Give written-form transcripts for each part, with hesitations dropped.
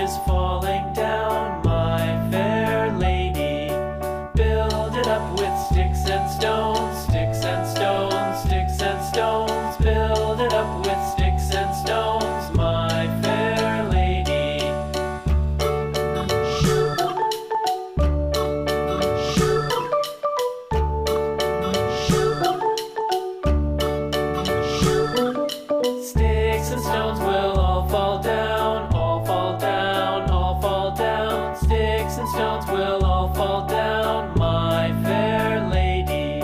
is falling down, my fair lady. Build it up with sticks and stones, sticks and stones, sticks and stones. Build it up with sticks and stones, my fair lady. Sticks and stones will all fall down, all fall down, all fall down. Sticks and stones will all fall down, my fair lady.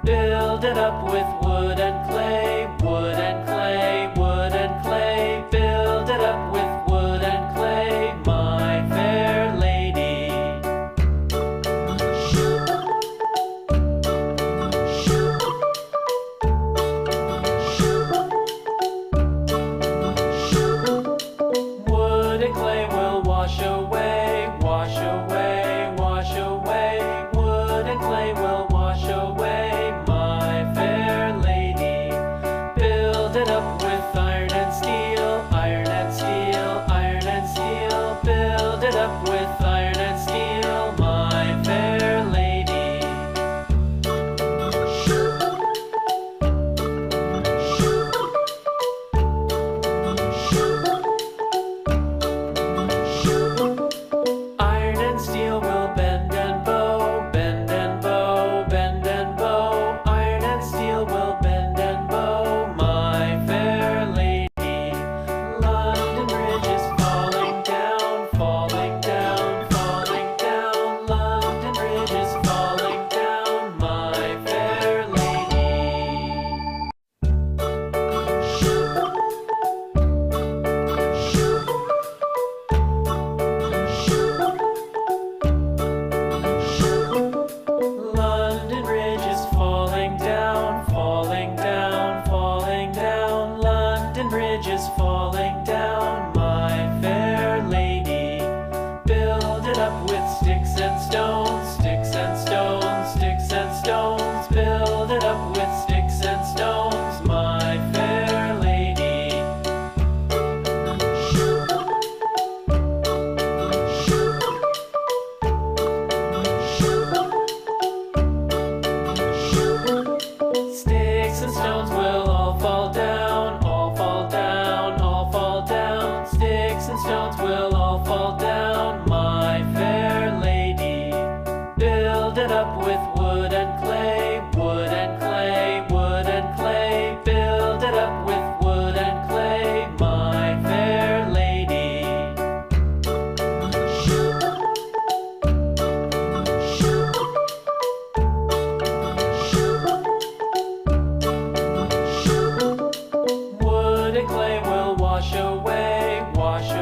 Build it up with wood and clay, wood and clay, wood and clay. Build it up with wood and clay, my fair lady. Wood and clay will wash away, wash away, wash away. Wood and clay will wash away, my fair lady. Build it up with iron and steel, iron and steel, iron and steel. Build it up with iron and steel, my fair lady. Iron and steel will bend and bow, bend and bow, bend and bow. Iron and steel will bend and bow, my fair lady. London Bridge is falling down, falling down, falling down. London Bridge is falling down, my fair lady. London Bridge is falling down, falling down, falling down. London Bridge is falling down, my fair lady. Build it up with sticks